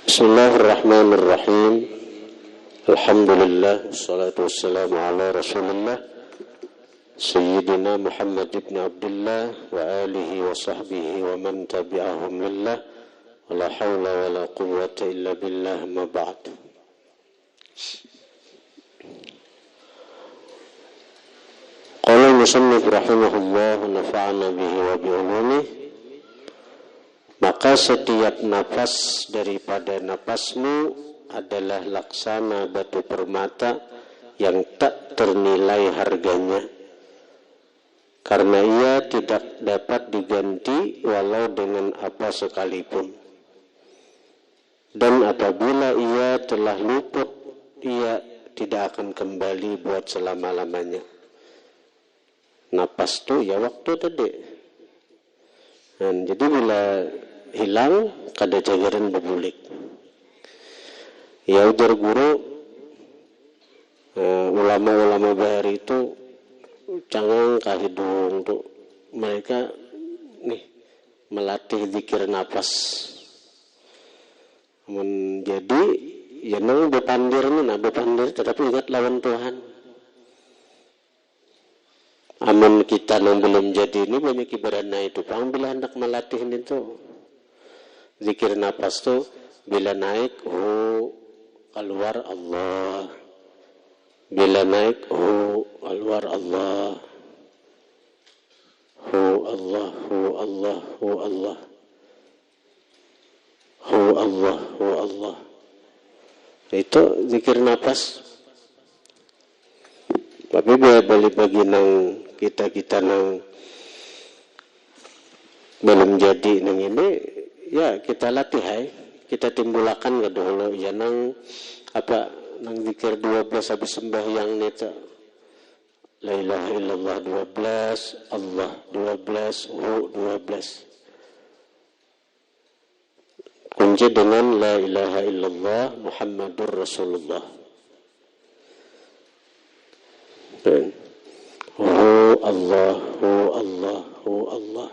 Bismillahirrahmanirrahim. Alhamdulillah, wassalatu wassalamu ala Rasulillah Sayyidina Muhammad ibn Abdullah wa alihi wa sahbihi wa man tabi'ahum lillah wa la hawla wa la quwwata illa billah ma ba'd. Qala al-musannif rahimahullah wa nafa'ana bihi wa bi'ulumih. Maka setiap nafas daripada nafasmu adalah laksana batu permata yang tak ternilai harganya, karena ia tidak dapat diganti walau dengan apa sekalipun. Dan apabila ia telah luput, ia tidak akan kembali buat selama-lamanya. Napas tu ya waktu tadi. Dan jadi bila hilang kada jagaran berbulik. Ya ujar guru, ulama-ulama bahari itu cangang kahidung tuh mereka nih melatih zikir nafas. Jadi ya nang bepandir tetapi ingat lawan Tuhan. Amun kita yang belum jadi ini banyak ibaratnya itu. Bila hendak melatih itu zikir nafas tu bila naik keluar Allah, bila naik keluar Allah, Allah, Allah, Allah, Allah, Allah. Itu zikir nafas. Tapi balik bagi nang kita nang belum jadi nang ini, ya kita latih kita timbulakan ke dulu ya nang apa nang zikir 12 habis sembahyang nita la ilaha illallah 12 Allah 12 12 kunci dengan la ilaha illallah Muhammadur Rasulullah. Allah, Allah, Allah.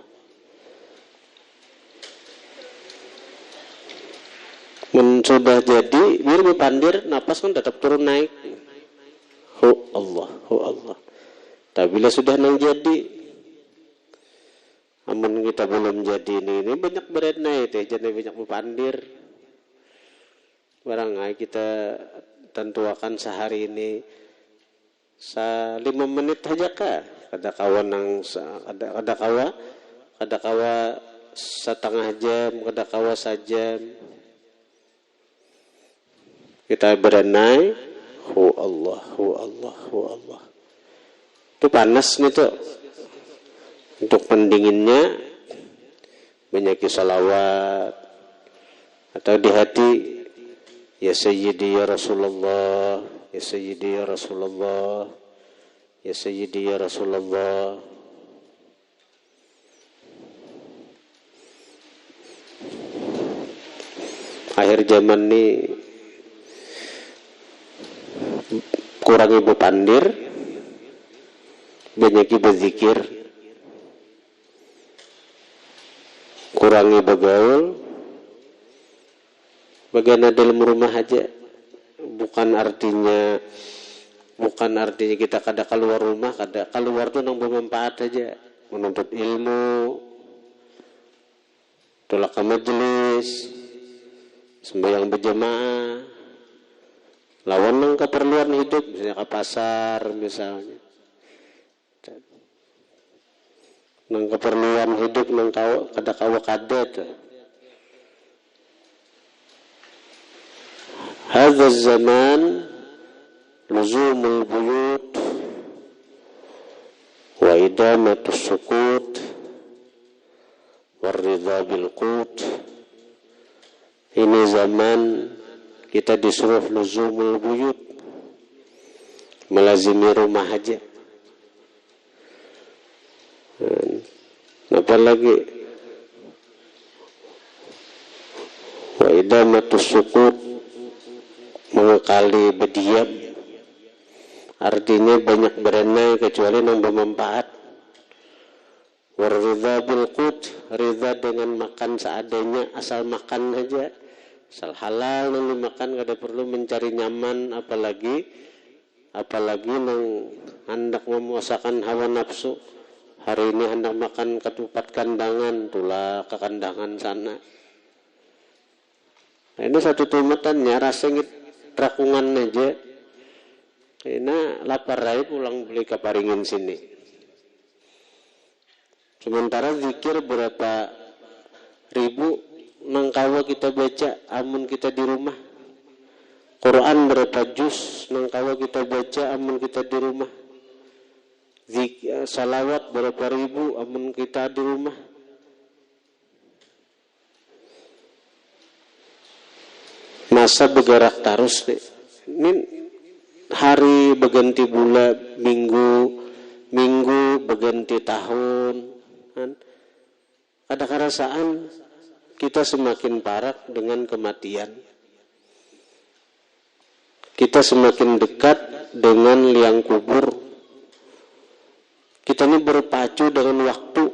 Sudah jadi, biar berpandir, napas kan tetap turun naik. Allah, Allah. Tapi bila sudah nang jadi, amun kita belum jadi ini banyak berat naik, jadi banyak berpandir. Barang kita tentuakan sehari ini 5 menit saja kah? Kada kawa setengah jam, kada kawa sajam. Kita berenai, Allah, Allah, Allah. Itu panas nih tuh. Untuk pendinginnya banyak salawat atau di hati ya Sayyidi ya Rasulullah, ya Sayyidi ya Rasulullah, ya Sayyidi ya Rasulullah. Akhir zaman ni kurangi bepandir, banyak berzikir, kurangi begaul, bagian dalam rumah aja. Bukan artinya kita kada keluar rumah, kada keluar tuh nang bermanfaat aja, menuntut ilmu, tolak ke majelis, sembahyang berjamaah, lawan nang keperluan hidup, misalnya ke pasar misalnya, nang keperluan hidup nang kada tuh. Hadza zaman luzumul buyut wa idamatus sukut waridha bil qut. Ini zaman kita disuruh luzumul buyut, melazimi rumah aja. Apalagi wa idamatus sukut, mengekali berdiam, artinya banyak berenai kecuali yang bermanfaat. Waridha bil qut, ridha dengan makan seadanya, asal makan aja, Asal halal nang dimakan, kada perlu mencari nyaman, apalagi nang hendak memuasakan hawa nafsu. Hari ini hendak makan ketupat kandangan, tulah ke kandangan sana. Nah, ini satu tumetannya rasanya rakungan aja. Ini lapar rai pulang beli keparingin sini. Sementara zikir berapa ribu nangkawa kita baca amun kita di rumah. Quran berapa juz nangkawa kita baca amun kita di rumah. Salawat berapa ribu amun kita di rumah. Masa bergerak terus nih. Ini hari berganti bulan, minggu berganti tahun. Ada kerasaan kita semakin parah dengan kematian. Kita semakin dekat dengan liang kubur. Kita ini berpacu dengan waktu.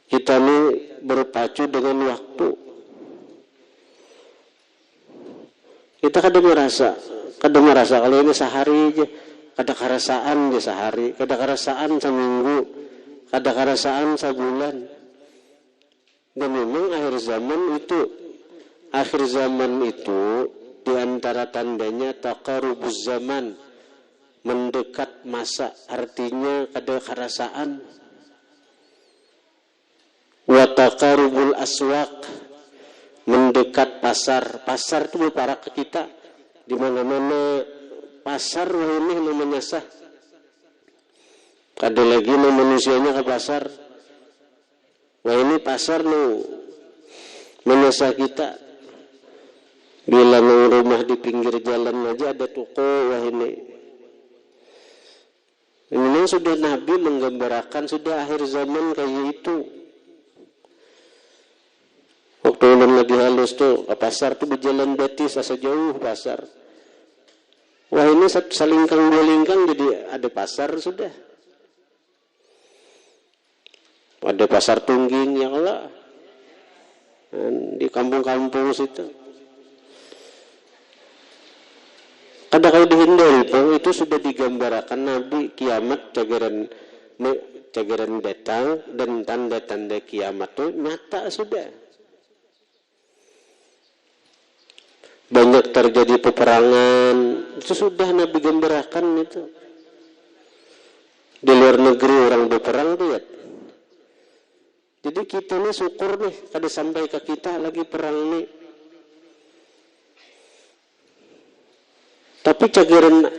Kita ini berpacu dengan waktu. Kita kadang merasa kalau ini sehari aja. Kada kerasaan di sehari, kada kerasaan seminggu, kada kerasaan sebulan. Dan memang akhir zaman itu di antara tandanya taqarubuz zaman, mendekat masa, artinya kada kerasaan. Wa taqarubul aswaq, mendekat pasar. Pasar itu berparak ke kita di mana-mana. Pasar ini namanya sah. Ada lagi manusianya ke pasar. Wah ini pasar menyasar kita. Bila rumah di pinggir jalan aja ada toko. Wah ini sudah Nabi menggambarkan sudah akhir zaman kayak itu. Waktu lagi halus tuh ke pasar tuh berjalan betis asa jauh pasar. Wah ini salingkang dua lingkang jadi ada pasar sudah. Ada pasar tungging yang lah di kampung-kampung situ. Kada kau dihindari pun itu sudah digambarkan Nabi kiamat cagaran datang dan tanda-tanda kiamat itu nyata sudah. Banyak terjadi peperangan, itu sudah Nabi gambarkan itu. Di luar negeri orang berperang tuh ya. Jadi kita nih syukur nih, kada sampai ke kita lagi perang nih. Tapi cagaran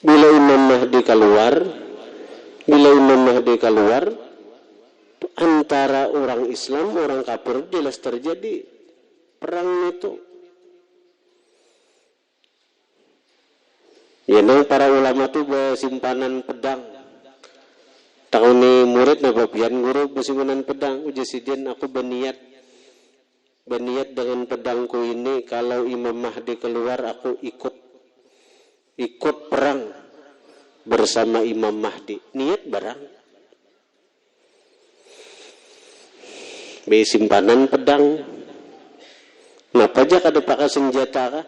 bila Imam Mahdi keluar, antara orang Islam, orang kafir jelas terjadi perang itu. Ya nang para ulama tu bersimpanan pedang. Tahun ni murid na babian guru bersimpanan pedang. Ujasidin aku berniat dengan pedangku ini kalau Imam Mahdi keluar aku ikut perang bersama Imam Mahdi. Niat barang. Bersimpanan pedang. Kenapa aja kada pakai senjata kah?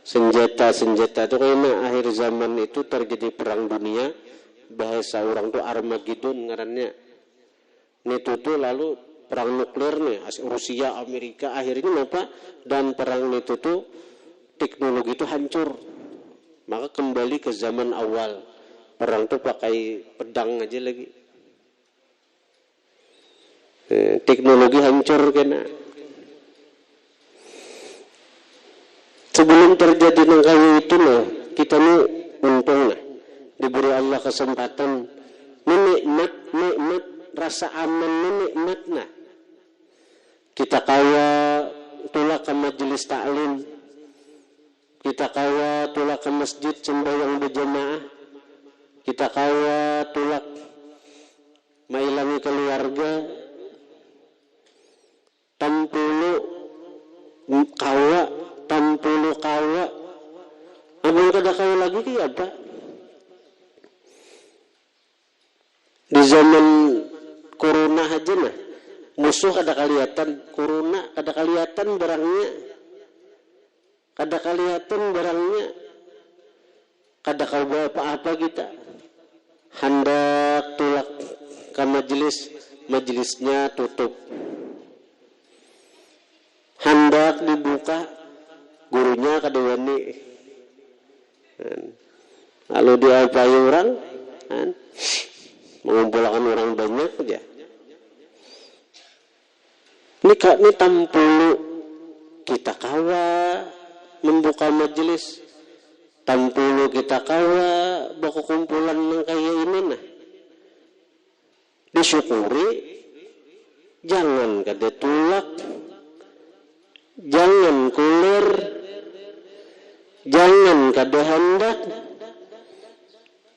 Senjata itu karena akhir zaman itu terjadi perang dunia. Bahasa orang tuh Armageddon ngarannya. Itu tuh lalu perang nuklir nih, Rusia, Amerika akhirnya apa? Dan perang itu tuh teknologi itu hancur. Maka kembali ke zaman awal. Perang tuh pakai pedang aja lagi. Teknologi hancur kena. Sebelum terjadi nangkawi itu kita nih untung diberi Allah kesempatan nikmat rasa aman nikmat kita kawa tulak ke majelis taklim, kita kawa tulak ke masjid sembahyang berjamaah, kita kawa tulak mailangi keluarga, tampulu kawa amun kada kawa lagi ki apa di zaman corona aja Musuh kada kelihatan, corona kada kelihatan barangnya. Kada kelihatan barangnya. Kada kau bawa apa-apa kita. Hendak tulak ke majelisnya tutup. Hendak dibuka, gurunya kada wani. Lalu diapai orang, mengumpulkan orang banyak aja. Ini tampulu kita kawa membuka majelis, tampulu kita kawa baku kumpulan yang kayak ini nah. Disyukuri, jangan kada tulak, jangan kulir, jangan kada hendak.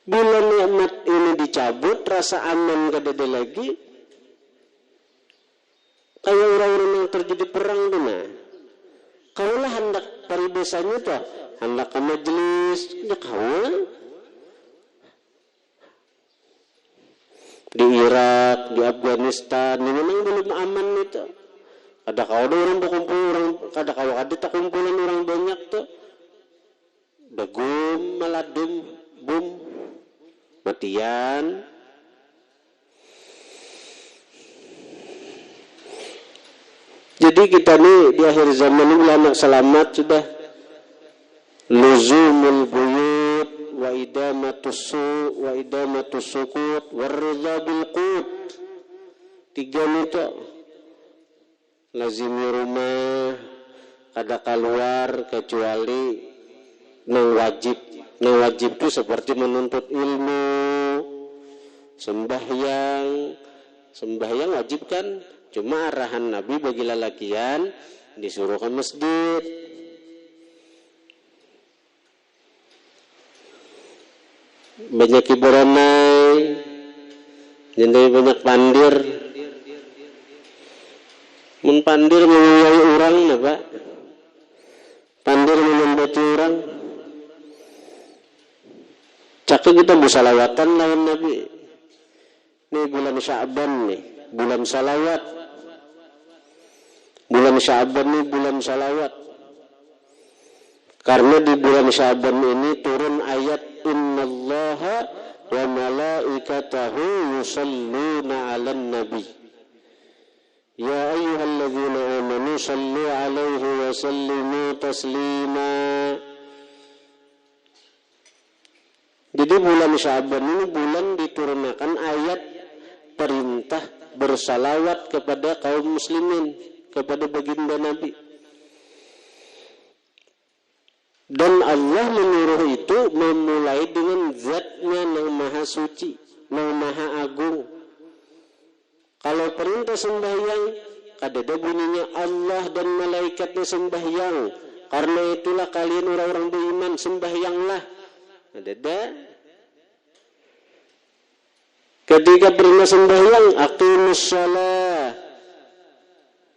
Bila nikmat ini dicabut, rasa aman kada ada lagi. Kayak orang-orang yang terjadi perang tu nah. Kaulah hendak paribasanya tuh, hendak ke majelis, ya kau. Di Irak, di Afghanistan, ini memang belum aman itu. Ada kau ada orang berkumpul, ada kau ada tak kumpulan orang banyak tuh. Dagum, maladum, bum, matian. Jadi kita nih di akhir zaman ini anak selamat sudah. Luzumul buyut wa idamatus sukut warridha bil qut. 3 itu. Lazimi rumah kada keluar kecuali nang wajib. Nang wajib itu seperti menuntut ilmu, sembahyang wajib kan. Cuma arahan Nabi bagi lelakian disuruh ke masjid. Banyak ibaranai, jadi banyak pandir. Mun pandir menguayai orang, nah Pak. Pandir menembati orang. Cakap kita bersalawatan lawan Nabi. Ini bulan Sya'ban nih, bulan salawat. Bulan Sya'ban ini bulan salawat. Karena di bulan Sya'ban ini turun ayat innallaha wa malaikatahu yusalluna 'alan nabi. Ya ayyuhalladzina amanu sallu 'alaihi wa sallimu taslima. Jadi bulan Sya'ban ini bulan diturunkan ayat perintah bersalawat kepada kaum muslimin, kepada baginda Nabi. Dan Allah menyuruh itu memulai dengan zatnya yang maha suci, yang maha agung. Kalau perintah sembahyang, ada bunyinya Allah dan malaikatnya sembahyang. Karena itulah kalian orang-orang beriman sembahyanglah. Ada. Ketika perintah sembahyang, aqimus shalah.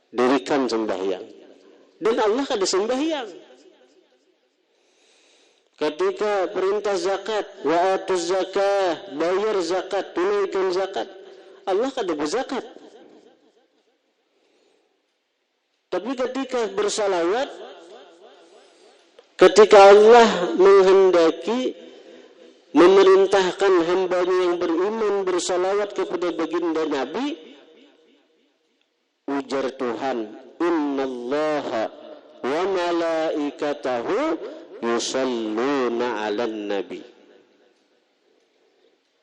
Dirikan sembahyang. Dan Allah kada sembahyang. Ketika perintah zakat, wa atuz zakah, bayar zakat, tunaikan zakat, Allah kada berzakat. Tapi ketika bersalawat, ketika Allah menghendaki memerintahkan hambanya yang beriman bersalawat kepada baginda Nabi, ujar Tuhan, innallaha wa malaikatahu yusalluna 'alan nabi.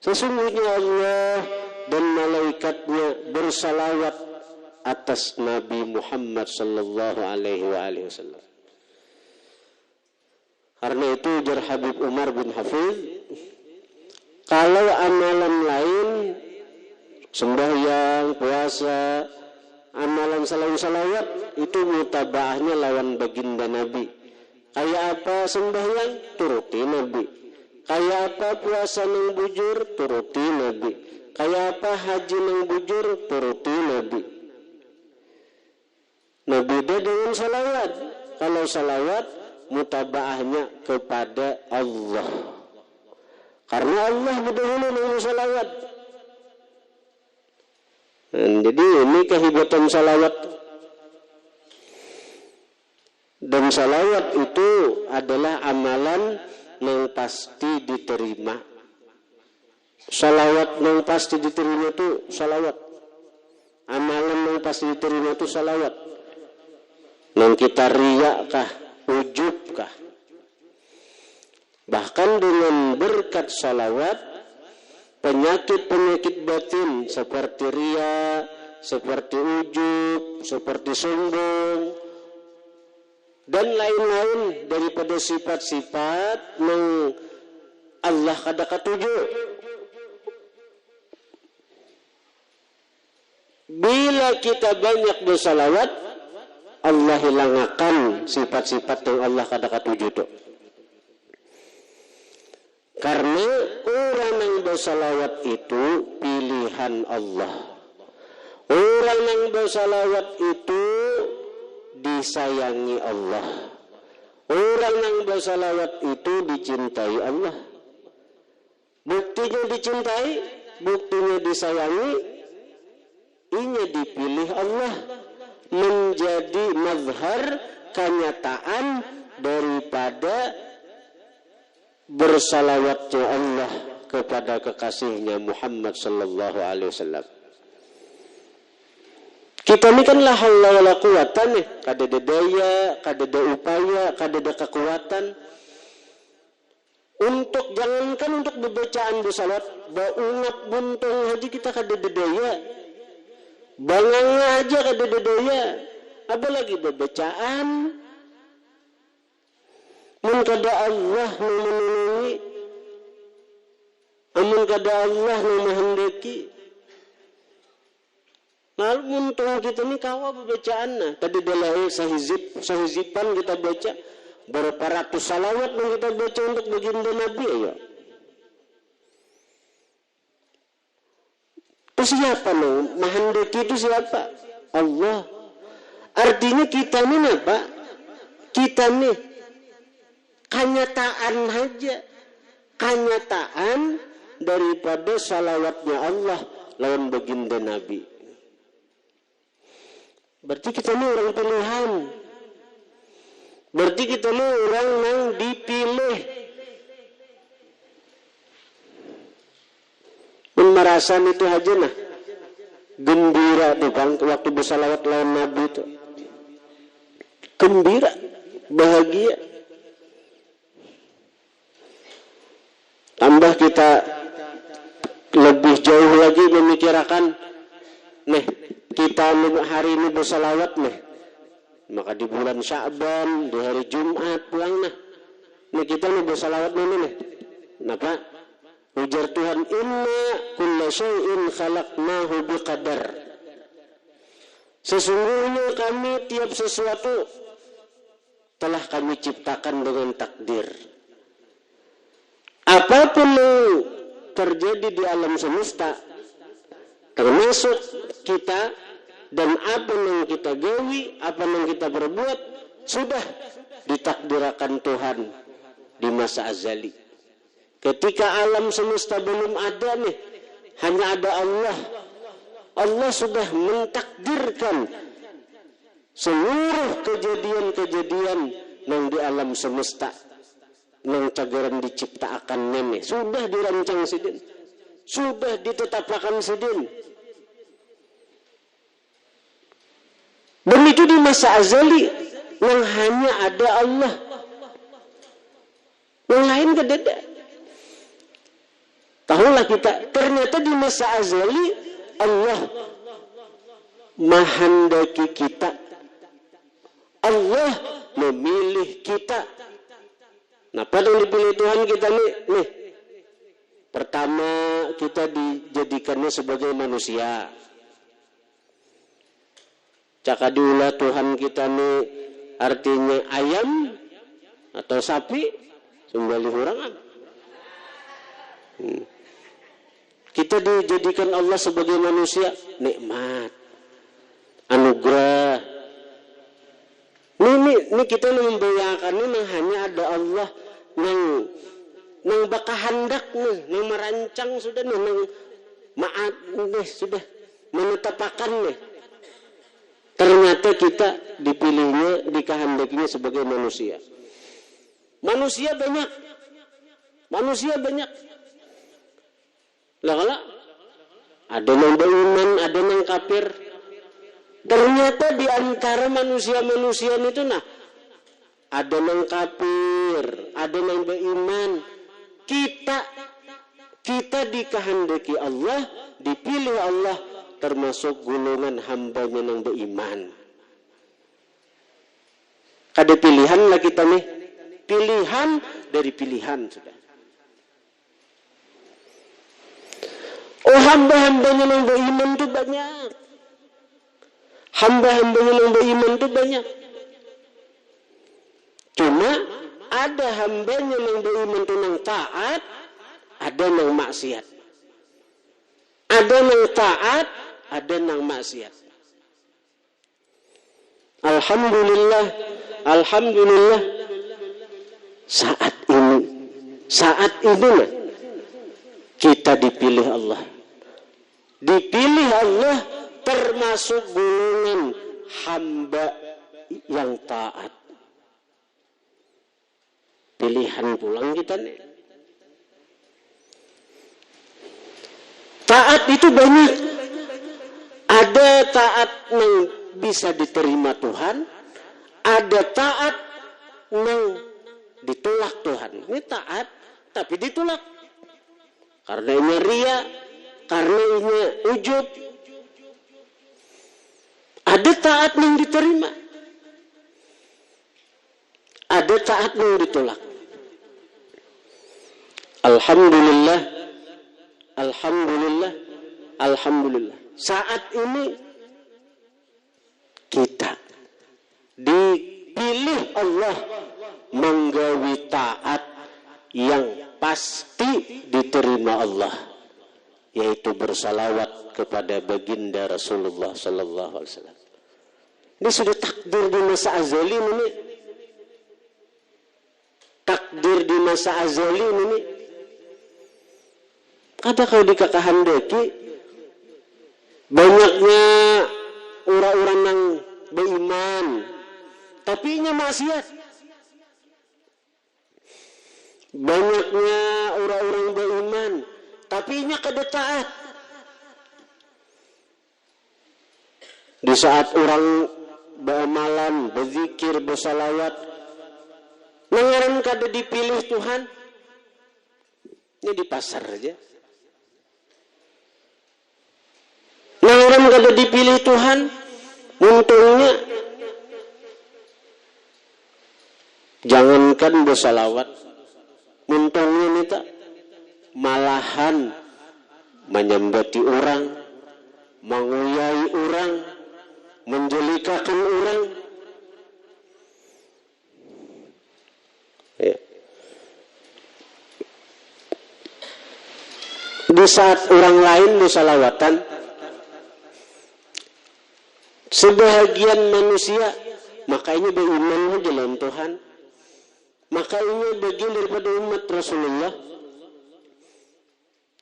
Sesungguhnya Allah dan malaikatnya bersalawat atas Nabi Muhammad sallallahu alaihi wasallam. Karena itu ujar Habib Umar bin Hafiz, kalau amalan lain sembahyang, puasa, amalan salawat itu mutabaahnya lawan baginda Nabi. Kayak apa sembahyang? Turuti Nabi. Kayak apa puasa nang bujur? Turuti Nabi. Kayak apa haji nang bujur? Turuti Nabi. Nabi dia dengan salawat. Kalau salawat mutabaahnya kepada Allah. Karena Allah berdahulu dengan salawat. Jadi ini kehebatan salawat. Dan salawat itu adalah amalan yang pasti diterima. Salawat yang pasti diterima itu salawat. Amalan yang pasti diterima itu salawat. Yang kita riak kah, ujub kah. Bahkan dengan berkat salawat, penyakit-penyakit batin seperti riya, seperti ujub, seperti sombong, dan lain-lain daripada sifat-sifat yang Allah kada katuju. Bila kita banyak bersalawat, Allah hilangkan sifat-sifat yang Allah kada katuju itu. Karena orang yang bersalawat itu pilihan Allah. Orang yang bersalawat itu disayangi Allah. Orang yang bersalawat itu dicintai Allah. Buktinya dicintai, buktinya disayangi, ini dipilih Allah menjadi mazhar kenyataan daripada bersalawatnya Allah kepada kekasihnya Muhammad sallallahu alaihi wasallam. Kita ni kan la haula wala quwata nih, kada ada daya, kada ada upaya, kada ada kekuatan untuk jangankan untuk bacaan bersalawat, baungat buntung haji kita kada ada daya. Bangang aja kada ada daya, apalagi bacaan. Mun kada Allah memenuhi, amun kada Allah menghendaki. Lalu untung kita ni kawa bacaan na. Tadi dalai sahizipan kita baca berapa ratus salawat yang kita baca untuk baginda Nabi ya. Itu siapa no? Menghendaki itu siapa? Allah. Artinya kita ni apa? Kita ni kenyataan aja, kenyataan daripada salawatnya Allah lawan baginda Nabi. Berarti kita ni orang pilihan. Berarti kita ni orang yang dipilih. Merasakan itu aja nah, gembira tuh kan waktu bersalawat lawan Nabi itu, gembira, bahagia. Tambah kita lebih jauh lagi memikirkan, nih kita hari ini bersalawat nih, maka di bulan Sya'ban, di hari Jumat pulang nah, nih kita nih bersalawat nih, kenapa? Ujar Tuhan, inna kulla syai'in khalaqnahu biqadar. Sesungguhnya kami tiap sesuatu telah kami ciptakan dengan takdir. Apapun yang terjadi di alam semesta, termasuk kita, dan apa yang kita gawi, apa yang kita berbuat, sudah ditakdirkan Tuhan di masa azali. Ketika alam semesta belum ada nih, hanya ada Allah. Allah sudah mentakdirkan seluruh kejadian-kejadian yang di alam semesta, yang cagaran diciptakan neme, sudah dirancang sidin, sudah ditetapkan sidin. Dan itu di masa azali yang hanya ada Allah, yang lain kedada. Tahulah kita, ternyata di masa azali Allah menghendaki kita, Allah memilih kita. Nah, pada yang dipilih Tuhan kita nih, pertama kita dijadikannya sebagai manusia. Caka diulah Tuhan kita nih artinya ayam atau sapi, sembelih orang. Kita dijadikan Allah sebagai manusia, nikmat, anugerah. Ini kita membayangkan ini hanya ada Allah yang bakal hendak nih, yang merancang sudah nih, yang maaf nih sudah menetapakannya. Ternyata kita dipilihnya, dikehendakinya sebagai manusia. Manusia banyak. Lah ada yang beriman, ada yang kafir. Ternyata di antara manusia-manusia itu ada yang kafir, ada yang beriman. Kita dikehendaki Allah, dipilih Allah, termasuk golongan hambanya yang beriman. Ada pilihan lah kita nih. Pilihan dari pilihan sudah. Oh, hamba-hambanya yang beriman itu banyak. Hamba-hambanya yang beriman itu banyak. Cuma ada hambanya yang beriman itu yang taat, ada yang maksiat. Ada yang taat, ada yang maksiat. Alhamdulillah. Saat ini kita dipilih Allah. Dipilih Allah termasuk golongan hamba yang taat. Pilihan pulang kita nih. Taat itu banyak. Ada taat yang bisa diterima Tuhan, ada taat yang ditolak Tuhan. Ini taat tapi ditolak. Karena ini ria, karena ini ujub. Ada taat yang diterima, ada taat yang ditolak. Alhamdulillah. Saat ini kita dipilih Allah menggawi taat yang pasti diterima Allah, yaitu bersalawat kepada baginda Rasulullah sallallahu alaihi wasallam. Ini sudah takdir di masa azali ini. Takdir di masa azali ini. Ada kau dikehendaki banyaknya orang-orang yang beriman, tapi nya maksiat. Banyaknya orang-orang beriman, tapi nya kada taat. Di saat orang beramalan, berzikir, bersalawat, mengaran kada dipilih Tuhan, ini di pasar aja. Mengaran kada dipilih Tuhan, untungnya jangankan bersalawat, untungnya nita malahan menyambati orang, menguyai orang, menjelikakan orang. Ya. Di saat orang lain bersalawatan, sebahagian manusia makanya beriman dalam Tuhan, makanya bagian daripada umat Rasulullah,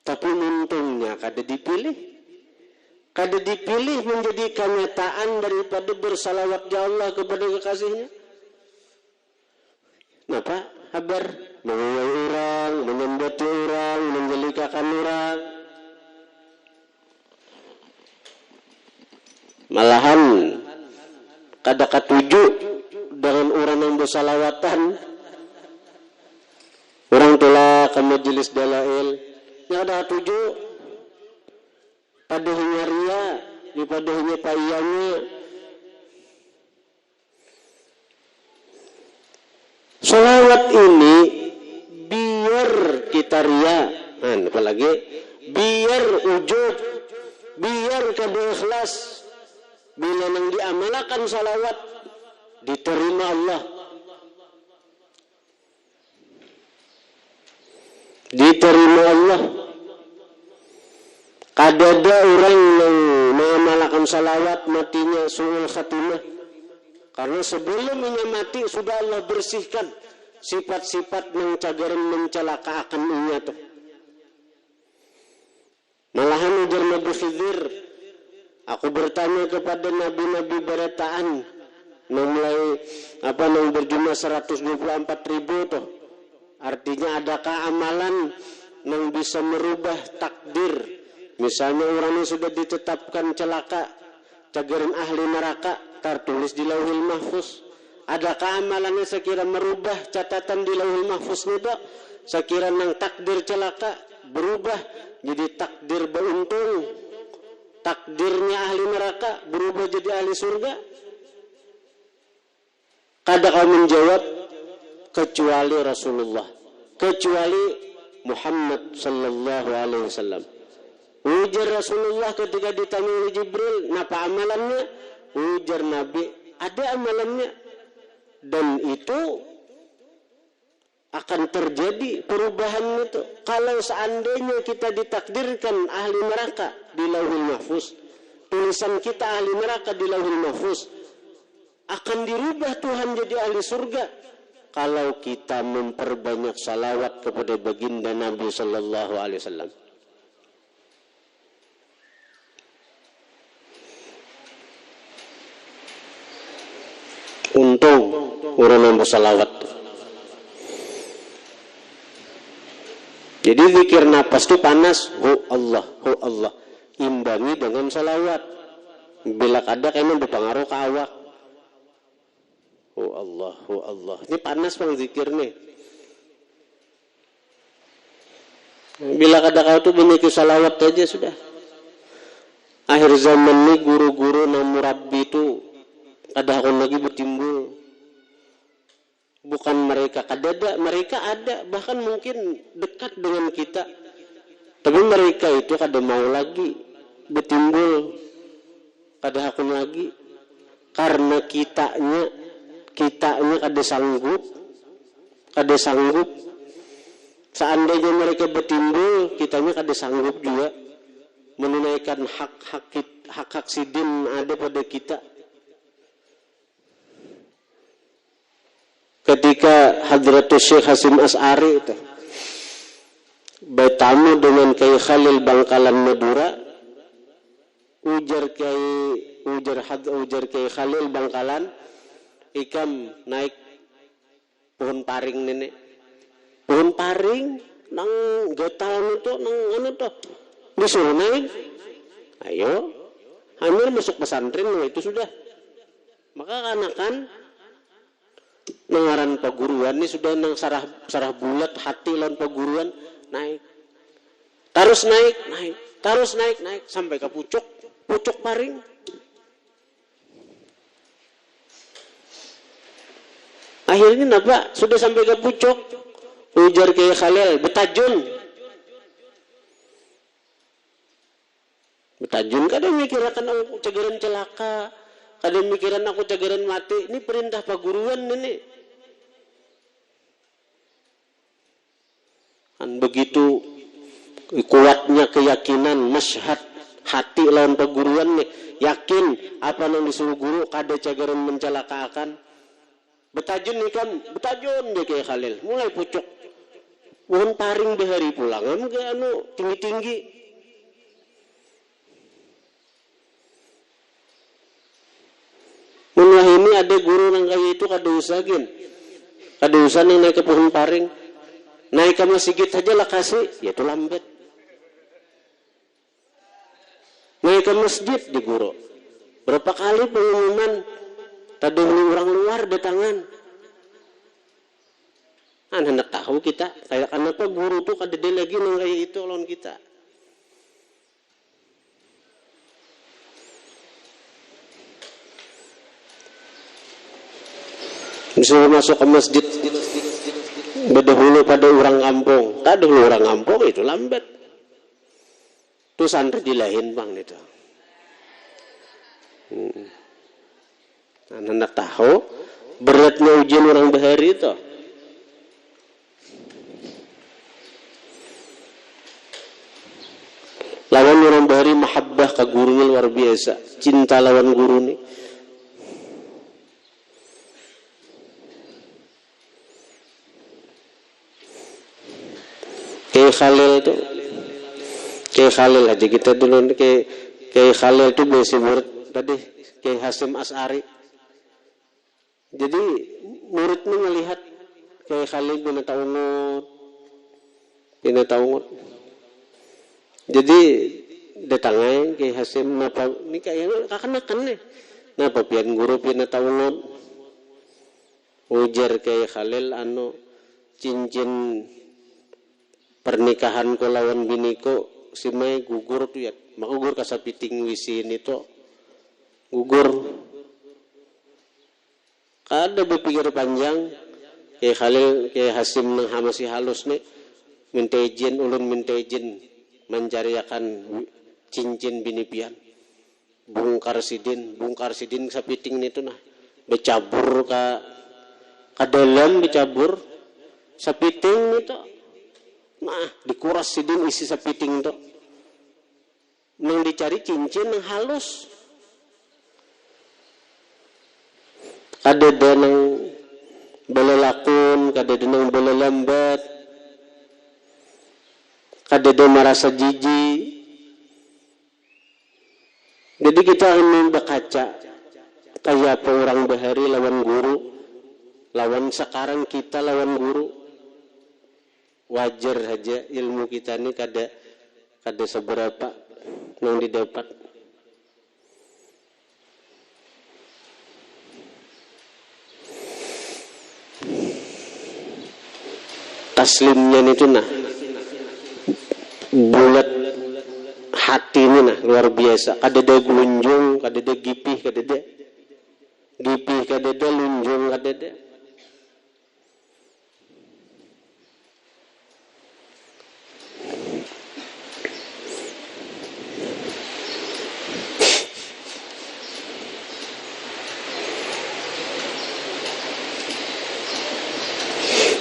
tapi untungnya kada dipilih menjadi kenyataan daripada bersalawat ya Allah kepada kekasihnya. Kenapa? Kabar menguyai orang, menyambati orang, menjelikakan orang. Malahan kada katuju dengan orang yang bersalawatan. Orang telah ke majelis dalail, yang ada katuju pada hanya ria, daripada hanya payahnya. Salawat ini biar kita ria, apalagi biar ujub, biar kada ikhlas. Bila nang diamalakan salawat diterima Allah, diterima Allah. Kada ada orang yang mengamalkan salawat matinya suul khatimah, karena sebelumnya mati sudah Allah bersihkan sifat-sifat yang cagaran mencelakakan inya tuh. Malahan ujar Nabi Khidir, Aku bertanya kepada nabi-nabi berataan mulai nang berjumlah 124.000 tuh. Artinya adakah amalan yang bisa merubah takdir? Misalnya orang yang sudah ditetapkan celaka, cagaran ahli neraka, tertulis di Lauhul Mahfuz. Adakah amalannya sekira merubah catatan di Lauhul Mahfuz itu? Sekira nang takdir celaka berubah jadi takdir beruntung, takdirnya ahli neraka berubah jadi ahli surga? Kada kau menjawab kecuali Rasulullah, kecuali Muhammad sallallahu alaihi wasallam. Ujar Rasulullah ketika ditanya oleh Jibril, "Napa amalannya?" Ujar Nabi, "Ada amalannya." Dan itu akan terjadi perubahan itu. Kalau seandainya kita ditakdirkan ahli neraka di Lauhul Mahfuz, tulisan kita ahli neraka di Lauhul Mahfuz, akan dirubah Tuhan jadi ahli surga kalau kita memperbanyak salawat kepada baginda Nabi sallallahu alaihi wasallam. Untung orang yang bersalawat. Jadi zikir nafas itu panas, hu Allah, imbangi dengan salawat. Bila kada kayaknya berpengaruh ke awak. Hu Allah. Ini panas bang zikir nih. Bila kada kau tuh memiliki salawat aja sudah. Akhir zaman nih guru-guru dan murabbi itu kada akan lagi bertimbul. Bukan mereka kada, mereka ada, bahkan mungkin dekat dengan kita. Tapi mereka itu kada mau lagi bertimbul, kada akan lagi, karena kitanya kada sanggup. Seandainya mereka bertimbul, kitanya kada sanggup juga menunaikan hak sidin ada pada kita. Ketika Hadratus Syekh Hasim As'ari itu bertamu dengan Kiai Khalil Bangkalan Madura, ujar Kiai Khalil Bangkalan, ikam naik pohon paring nenek, pohon paring nang getal itu nang anu tuh disuruh naik, ayo hamil masuk pesantren itu sudah. Maka kanakan nengaran paguruan ini sudah nang sarah bulat hati lawan paguruan naik terus naik sampai ke pucuk paring. Akhirnya napa sudah sampai ke pucuk, ujar Kiai Khalil, betajun kada mikirakan aku cagaran celaka, kada mikiran aku cagaran mati. Ini perintah paguruan ini. Kan begitu kuatnya keyakinan masyhad hati lawan paguruan nih, yakin apa yang disuruh guru kada cagaran mencelakakan. Betajun nih kan, betajun dia Kiai Khalil, mulai pucuk pohon paring behari pulang ke tinggi-tinggi. Mulai ini ada guru nang kayak itu kada usah nang naik ke pohon paring. Naik ke masjid saja lah kasih, yaitu lambat. Naik ke masjid di guru. Berapa kali pengumuman, tadi orang luar datangan. Hendak tahu kita, kayak kenapa guru tuh kada ada lagi nang kayak itu lawan kita. Misalnya masuk ke masjid, berdahulu pada orang kampung, tak dulu orang kampung itu lambat. Itu santri dilahin bang itu. Hendak tahu beratnya ujian orang bahari itu. Lawan orang bahari mahabbah ke gurunya luar biasa, cinta lawan guru nih. Kiai Khalil aja kita dulu Kiai Khalil itu besi murid tadi Kiai Hasim As'ari. Jadi muridnya melihat Kiai Khalil bina taungut. Jadi datangnya Kiai Hasim napa ini kayaknya kakanakan nih. Napa pian guru bina taungut. Ujar Kiai Khalil cincin pernikahan ko lawan biniko si may gugur tuh ya. Magugur kasapiting wisin itu gugur. Kada berpikir panjang Kiai Khalil Kiai Hasim nang hamasi halus nih minta izin mencariakan cincin binipian bungkar sidin sapiting itu nah becabur ka dalam becabur sapiting itu nah dikuras sidin isi sapiting itu nang dicari cincin yang halus kadeda nang belalakun kadeda nang belalambat kadeda merasa jijik. Jadi kita ingin berkaca kayak apa orang bahari lawan guru, lawan sekarang kita lawan guru. Wajar saja ilmu kita ini kada seberapa yang didapat. Taslimnya itu nah bulat hati ini nah luar biasa. Kadeda gunjung, kadeda gipih, kadeda lunjung, kadeda.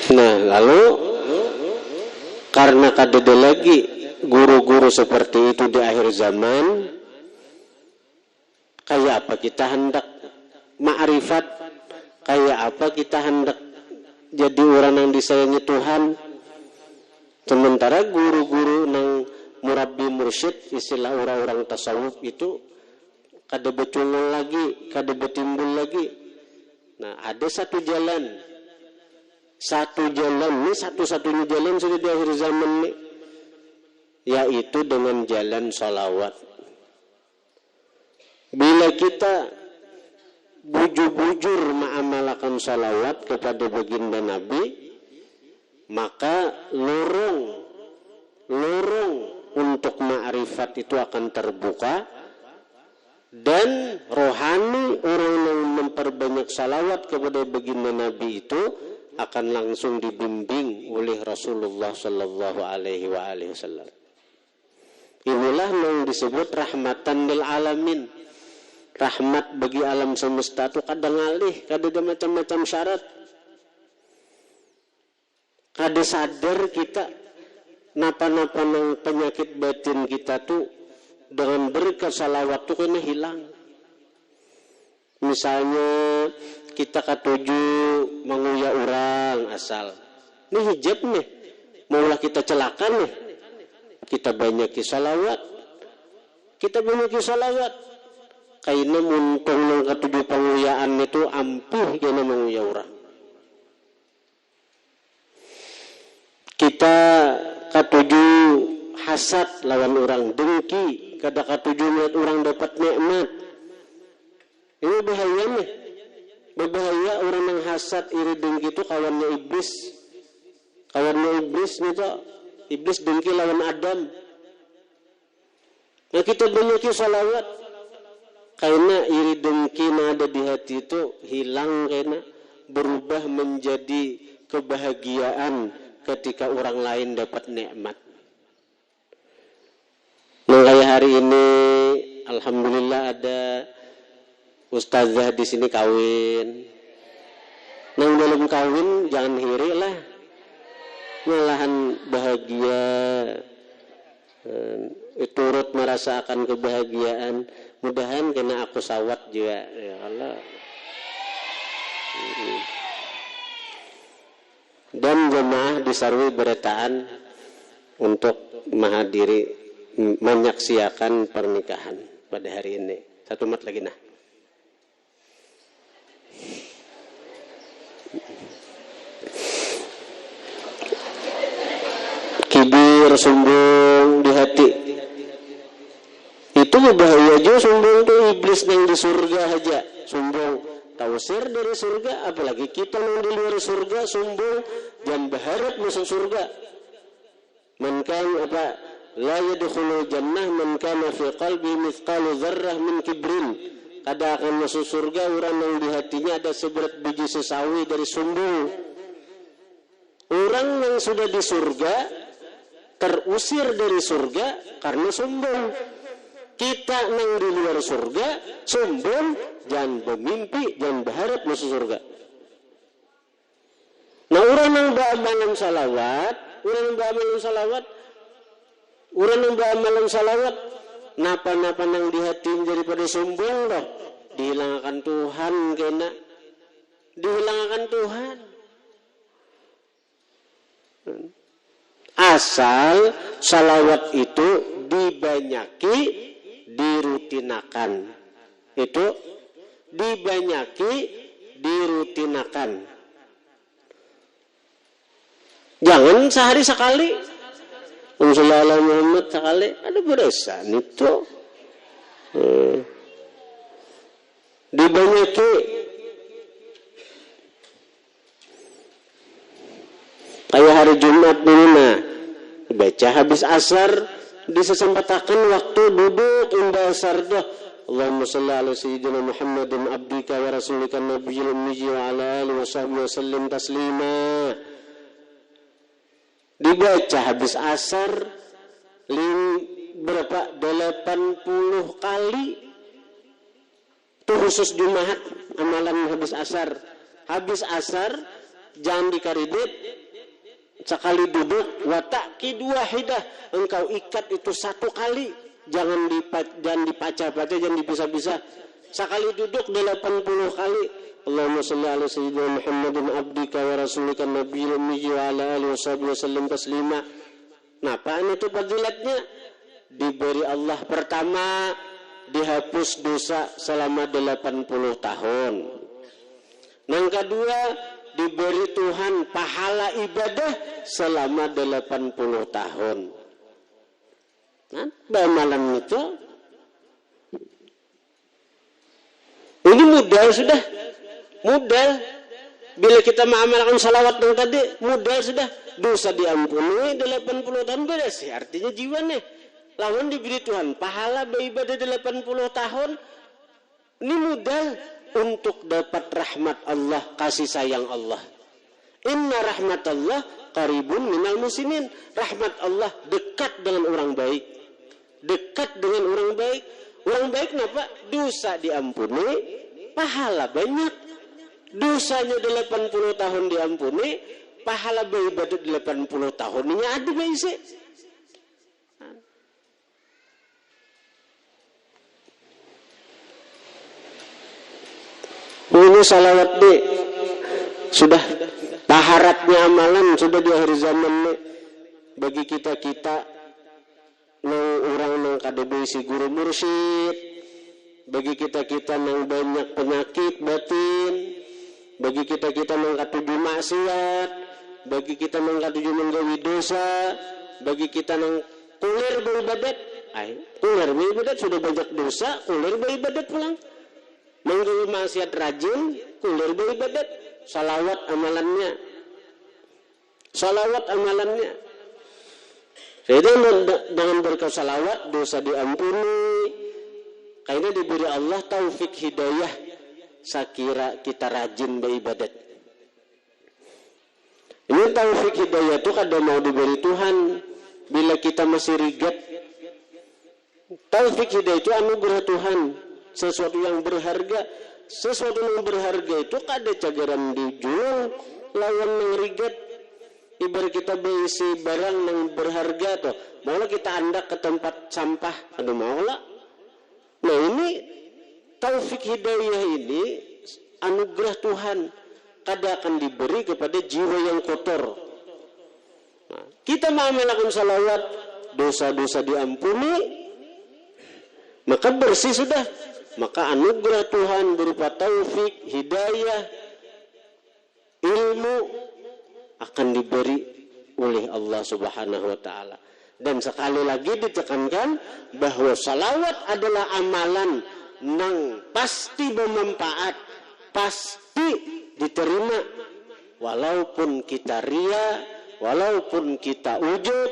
Nah lalu karena kadeda lagi guru-guru seperti itu di akhir zaman, kayak apa kita hendak ma'rifat, kayak apa kita hendak jadi orang yang disayangi Tuhan. Sementara guru-guru nang murabbi mursyid istilah orang-orang tasawuf itu kada becungul lagi, kada betimbul lagi. Nah ada satu jalan ini satu-satunya jalan sudah di akhir zaman ini, yaitu dengan jalan salawat. Bila kita bujur-bujur mengamalkan salawat kepada baginda Nabi, maka lorong untuk ma'rifat itu akan terbuka, dan rohani orang yang memperbanyak salawat kepada baginda Nabi itu akan langsung dibimbing oleh Rasulullah Sallallahu Alaihi Wasallam. Inilah yang disebut rahmatan lil alamin. Rahmat bagi alam semesta itu kadang alih, kadang macam-macam syarat. Kada sadar kita napa-napa nang penyakit batin kita tuh dengan berkat salawat tuh kena hilang. Misalnya kita katuju menguya orang asal. Ini hijab nih. Maulah kita celaka nih. Kita banyaki salawat. Kaina muntong ng katuju panguyaan itu ampuh kena menguya orang. Kita katuju hasad lawan orang, dengki, kada katuju melihat orang dapat nikmat. Ini bahaya nih. Berbahaya orang yang hasad iri dengki itu kawannya iblis nih tuh. Iblis dengki lawan Adam. Nah kita banyaki salawat, karena iri dengki yang ada di hati itu hilang, karena berubah menjadi kebahagiaan ketika orang lain dapat nikmat. Nah kayak hari ini alhamdulillah ada ustazah di sini kawin. Nang belum kawin jangan hiri lah, malahan bahagia, turut merasakan kebahagiaan. Mudahan kena aku sawat juga ya Allah. Dan jemaah disarwi beretaan untuk menghadiri menyaksikan pernikahan. pada hari ini. Satu mat lagi nah. Kibir, sombong di hati. Itu bahaya juga sombong tuh, iblis yang di surga aja sombong. Tausir dari surga, apalagi kita yang di luar surga sombong dan berharap masuk surga. Man kana apa? La yadkhulul jannah man kana fi qalbi mithqalu dzarrah min kibrin. Kada akan masuk surga orang yang di hatinya ada seberat biji sesawi dari sombong. Orang yang sudah di surga terusir dari surga karena sombong. Kita yang di luar surga sombong, jangan bermimpi, jangan berharap masuk surga. Nah, orang yang beramal salawat, napa-napa yang di hati daripada sombong loh, dihilangkan Tuhan kena, dihilangkan Tuhan. Asal salawat itu dibanyaki, dirutinakan. Itu dibanyaki, dirutinakan. Jangan sehari sekali. Sallallahu Muhammad sekali. Ada beresan itu. Dibanyaki. Kayak hari Jumat ini mah baca habis asar disesempatakan waktu duduk indah asar dah. Allahumma salli ala sayyidina Muhammadin abdika wa rasulika nabiyil ummi wa ala alihi washabbihi wasallim taslima. Dibaca habis asar berapa? 80 kali. Itu khusus Jumat amalan habis asar. Habis asar jangan dikaridit. Sekali duduk watakid wahidah, engkau ikat itu satu kali, jangan dipaca-paca, jangan dipisah-pisah. Sekali duduk 80 kali. Allahumma shalli ala sayyidina Muhammadin abdika wa rasulika nabiyil ummi wa ala alihi wasallam taslima. Napaan itu fadilatnya? Diberi Allah pertama dihapus dosa selama 80 tahun. Yang kedua diberi Tuhan pahala ibadah selama 80 tahun. Nah, malam itu ini mudah sudah. Mudah. Bila kita mengamalkan salawat yang tadi, mudah sudah. Dosa diampuni 80 tahun beres. Artinya jiwa nih. Lawan diberi Tuhan pahala beribadah 80 tahun. Ini mudah untuk dapat rahmat Allah, kasih sayang Allah. Inna rahmatallah qaribun minal muslimin. Rahmat Allah dekat dengan orang baik. Dekat dengan orang baik. Orang baik kenapa? Dosa diampuni, pahala banyak. Dosanya 80 tahun diampuni, pahala beribadah 80 tahun. Ini ada baisi. Ini salawat di sudah taharatnya amalan sudah di akhir zaman nih. Bagi kita orang yang kada berisi guru mursyid, bagi kita yang banyak penyakit batin, bagi kita yang katuju maksiat, bagi kita yang katuju menggawi dosa, bagi kita yang kulir beribadat, kulir beribadat sudah banyak dosa, kulir beribadat pulang. Menggawi maksiat rajin, kulir beribadat, salawat amalannya. Jadi dengan berkat salawat dosa diampuni. Karena diberi Allah taufik hidayah, sakira kita rajin beribadat. Ini taufik hidayah itu kadang mau diberi Tuhan bila kita masih rigat. Taufik hidayah itu anugerah Tuhan, sesuatu yang berharga. Sesuatu yang berharga itu kada cagaran dijual lawan yang rigat. Ibarat kita berisi barang yang berharga tuh, maulah kita andak ke tempat sampah, aduh maulah. Nah ini taufik hidayah ini anugerah Tuhan, kada akan diberi kepada jiwa yang kotor. Nah, kita mengamalkan salawat, dosa-dosa diampuni, maka bersih sudah. Maka anugerah Tuhan berupa taufik, hidayah, ilmu akan diberi oleh Allah Subhanahu wa taala. Dan sekali lagi ditekankan bahwa salawat adalah amalan nang pasti bermanfaat, pasti diterima, walaupun kita ria, walaupun kita ujub.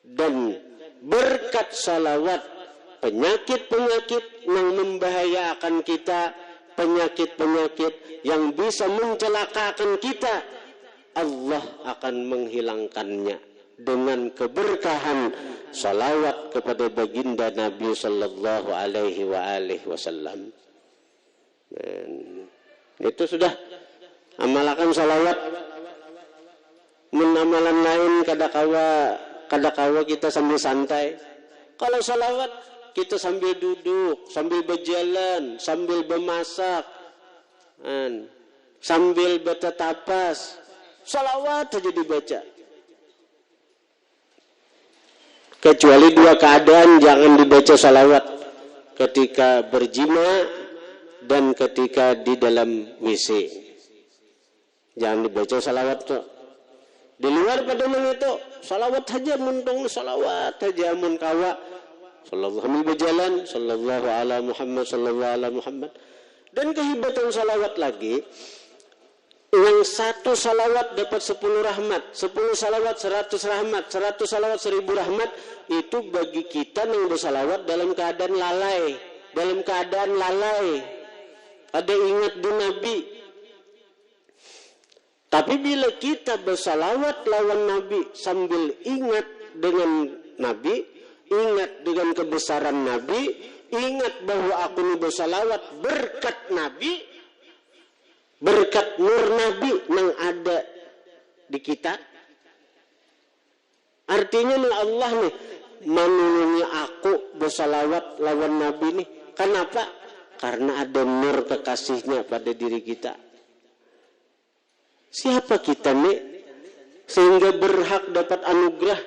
Dan berkat salawat, penyakit-penyakit yang membahayakan kita, penyakit-penyakit yang bisa mencelakakan kita, Allah akan menghilangkannya dengan keberkahan salawat kepada baginda Nabi sallallahu alaihi wasallam. Itu sudah amalkan salawat. Menamalan lain kadakawa kita sambil santai. Kalau salawat kita sambil duduk, sambil berjalan, sambil bermasak, sambil bertetapas, salawat saja dibaca. Kecuali dua keadaan jangan dibaca salawat: ketika berjima dan ketika di dalam WC. Jangan dibaca salawat tuh. Di luar pada itu salawat saja, muntung salawat saja mun kawa. Sallallahu berjalan, sallallahu ala Muhammad, sallallahu ala Muhammad. Dan kehebatan salawat lagi, yang satu salawat dapat 10 rahmat, 10 salawat 100 rahmat, 100 salawat 1000 rahmat. Itu bagi kita yang bersalawat dalam keadaan lalai, dalam keadaan lalai. Ada ingat di Nabi. Tapi bila kita bersalawat lawan Nabi sambil ingat dengan Nabi, ingat dengan kebesaran Nabi, ingat bahwa aku ini bersalawat berkat Nabi, berkat nur Nabi yang ada di kita. Artinya nih Allah nih menolongi aku bersalawat lawan Nabi nih. Kenapa? Karena ada nur kekasihnya pada diri kita. Siapa kita nih sehingga berhak dapat anugerah,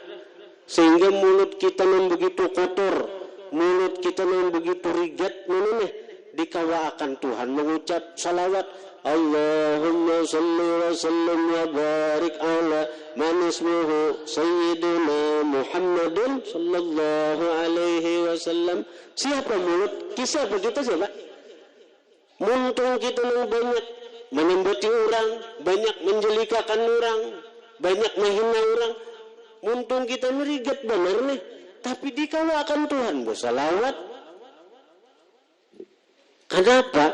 sehingga mulut kita yang begitu kotor, mulut kita yang begitu rigat, nih dikawa akan Tuhan mengucap salawat. Allahumma salli wa sallim wa barik ala man ismuhu sayyiduna Muhammadun sallallahu alaihi wasallam. Siapa mulut? Siapa kita siapa? Muntung kita yang banyak menyembati orang, banyak menjelikakan orang, banyak menghina orang. Muntung kita merigat benar nih, tapi dikawakan Tuhan bersalawat. Kenapa?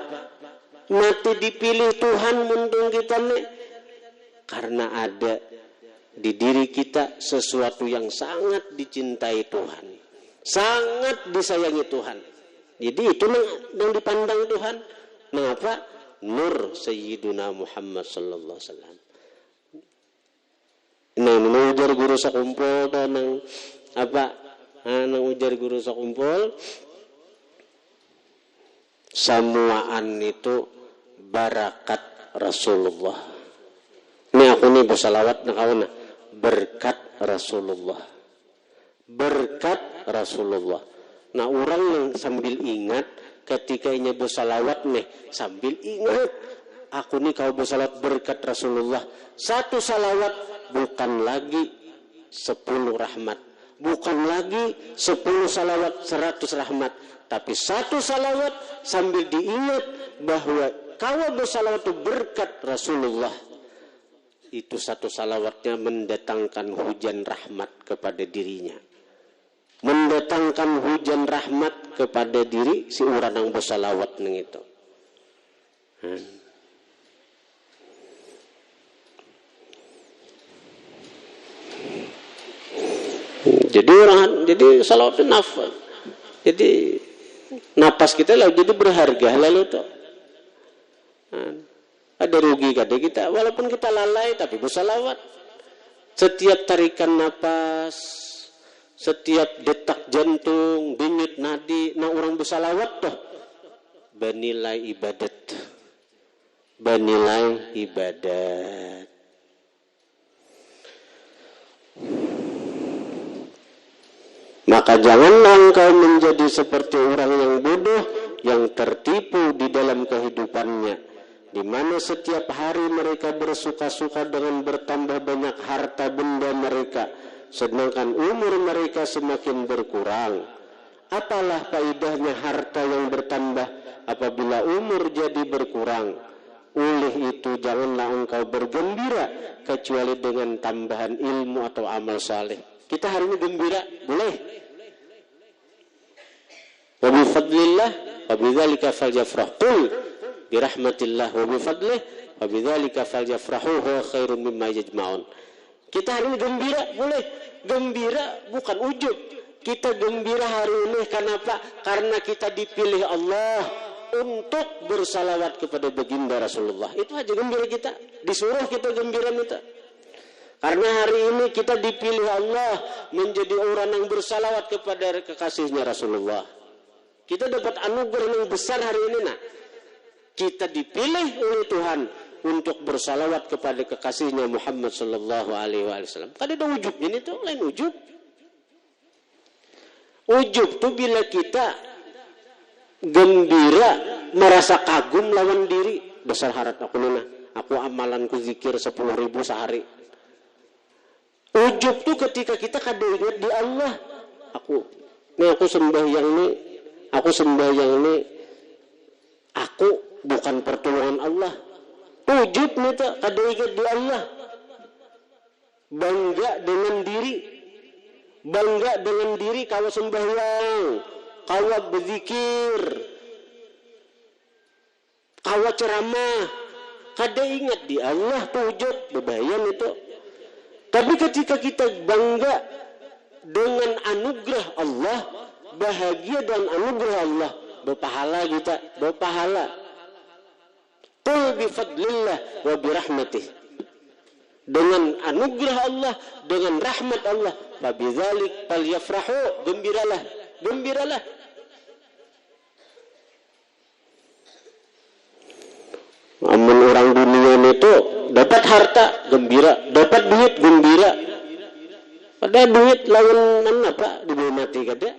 Mati dipilih Tuhan muntung kita nih, karena ada di diri kita sesuatu yang sangat dicintai Tuhan, sangat disayangi Tuhan. Jadi itu yang dipandang Tuhan. Mengapa? Nur Sayyiduna Muhammad sallallahu alaihi wasallam. Nang ujar guru sakumpul dan nang apa? Nang ujar guru sakumpul. Samuaan itu barakat Rasulullah. Ini aku nih bersalawat nak kawan berkat Rasulullah. Berkat Rasulullah. Nah orang yang sambil ingat ketika ini bersalawat nih sambil ingat aku nih kau bersalawat berkat Rasulullah. Satu salawat bukan lagi 10 rahmat, bukan lagi 10 salawat 100 rahmat, tapi satu salawat sambil diingat bahwa kau bersalawat itu berkat Rasulullah. Itu satu salawatnya mendatangkan hujan rahmat kepada dirinya, mendatangkan hujan rahmat kepada diri si orang yang bersalawat neng itu. Jadi salawat itu nafas. Jadi napas kita lah jadi berharga lalu tuh. Ada rugi kada kita walaupun kita lalai tapi bersalawat. Setiap tarikan napas, setiap detak jantung, denyut nadi, orang bersalawat tuh bernilai ibadat. Bernilai ibadat. Maka janganlah engkau menjadi seperti orang yang bodoh, yang tertipu di dalam kehidupannya, di mana setiap hari mereka bersuka-suka dengan bertambah banyak harta benda mereka, sedangkan umur mereka semakin berkurang. Apalah faedahnya harta yang bertambah apabila umur jadi berkurang? Oleh itu janganlah engkau bergembira kecuali dengan tambahan ilmu atau amal saleh. Kita hari ini gembira, boleh? Wa bi fadlillah wa bidzalika falyafrah. Qul bi rahmatillah wa bi fadlih wa bidzalika falyafrahu huwa khairun mimma yajma'un. Kita hari ini gembira, boleh? Gembira bukan ujub. Kita gembira hari ini kenapa? Karena kita dipilih Allah untuk bersalawat kepada baginda Rasulullah. Itu aja gembira kita. Disuruh kita gembira minta. Karena hari ini kita dipilih Allah menjadi orang yang bersalawat kepada kekasihnya Rasulullah. Kita dapat anugerah yang besar hari ini. Nah, kita dipilih oleh Tuhan untuk bersalawat kepada kekasihnya Muhammad sallallahu alaihi wasallam. Kan ada ujub ini tuh, lain ujub. Ujub tuh bila kita gembira, merasa kagum lawan diri. Besar harap aku nuna, aku amalanku zikir 10.000 sehari. Ujub tuh ketika kita kada ingat di Allah. Aku sembahyang nih, aku bukan pertolongan Allah. Ujub nih tak kada ingat di Allah. Bangga dengan diri, kawa sembahyang, kawa berzikir, kawa ceramah, kada ingat di Allah, ujub, bebayan itu. Tapi ketika kita bangga dengan anugerah Allah, bahagia dengan anugerah Allah, berpahala kita, berpahala. Qul bi fadlillah wa bi rahmatih. Dengan anugerah Allah, dengan rahmat Allah, fa bidzalik falyafrahu, gembiralah. Amun orang dunia itu dapat harta gembira, dapat duit gembira. Ada duit lawan mana Pak dibawa mati kada?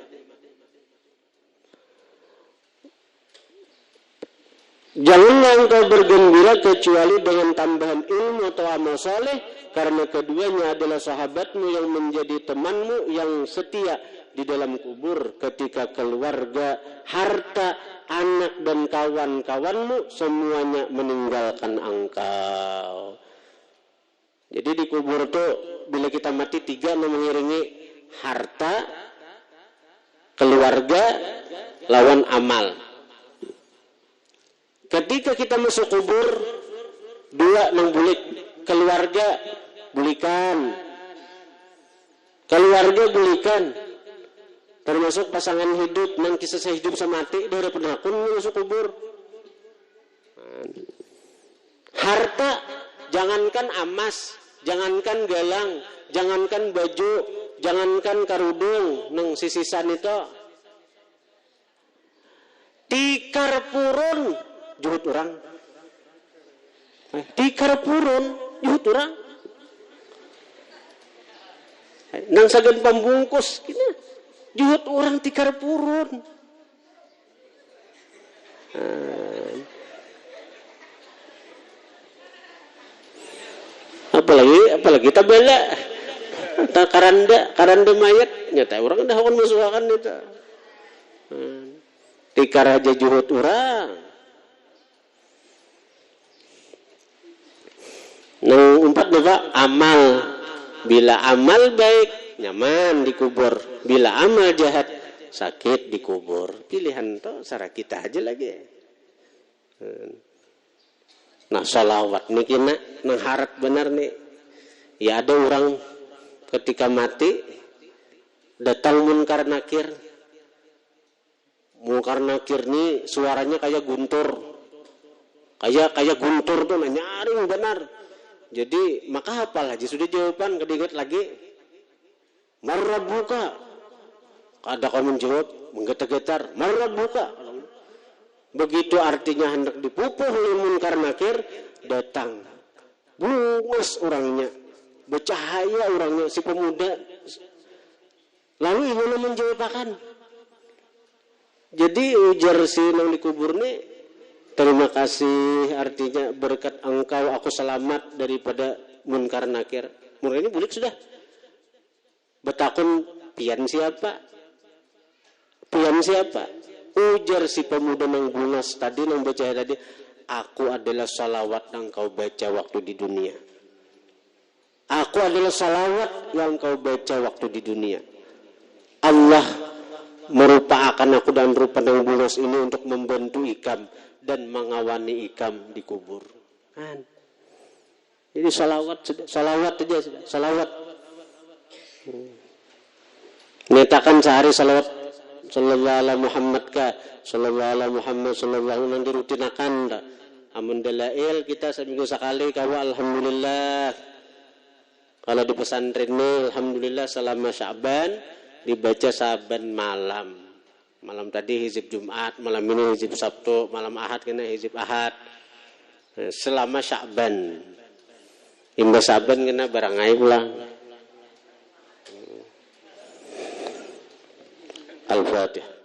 Janganlah engkau bergembira kecuali dengan tambahan ilmu atau amal saleh, karena keduanya adalah sahabatmu yang menjadi temanmu yang setia di dalam kubur ketika keluarga, harta, anak dan kawan-kawanmu semuanya meninggalkan engkau. Jadi di kubur tuh bila kita mati 3 mengiringi harta, keluarga, lawan amal. Ketika kita masuk kubur, 2 nang bulik, keluarga bulikan, termasuk pasangan hidup nang kisah hidup sama mati, dia udah pernah pun masuk kubur. Harta, jangankan emas, jangankan galang, jangankan baju, jangankan karudung nang sisisan itu, tikar purun juhut orang. Tikar purun juhut orang. Nang sagan pembungkus kini juhut orang tikar purun. Apalagi kita bela karanda mayat nyata orang dah akan musuhakan itu. Tikar aja juhut orang. Nang umpat Pak, amal. Bila amal baik, nyaman dikubur. Bila amal jahat, sakit dikubur. Pilihan tuh sarah kita aja lagi. Nah, salawat nih kena nang harap benar nih. Ya ada orang ketika mati datang munkar nakir. Munkar nakir nih suaranya kayak guntur. Kayak guntur tuh nyaring benar. Jadi maka hafal aja sudah jawaban, kedingat lagi. Marrabuka. Ada kamu menjawab menggetar-getar, marrabuka. Begitu artinya hendak dipupuh oleh munkar nakir, datang. Bungas orangnya, bercahaya orangnya, si pemuda Lalu gimana menjawabakan? Jadi ujar si nang dikubur nih, terima kasih, artinya berkat engkau aku selamat daripada munkar nakir. Mulai ini bulik sudah. Betakun pian siapa? Pian siapa? Ujar si pemuda nang bungas tadi, nang baca tadi, aku adalah salawat yang kau baca waktu di dunia. Aku adalah salawat yang kau baca waktu di dunia. Allah merupakan aku dan rupa nang bungas ini untuk membantu ikam dan mengawani ikam di kubur. Kan? Jadi salawat saja sudah, salawat. Nyatakan sehari salawat sallallahu alaihi Muhammad ka, sallallahu alaihi Muhammad sallallahu alaihi dirutinakan dah. Amun dalail kita seminggu sekali kawa alhamdulillah. Kalau di pesantren ini alhamdulillah selama Sya'ban dibaca saban malam. Malam tadi hizib Jumat, malam ini hizib Sabtu, malam Ahad kena hizib Ahad. Selama Sya'ban. Imba Sya'ban kena barangai pulang. Al-Fatihah.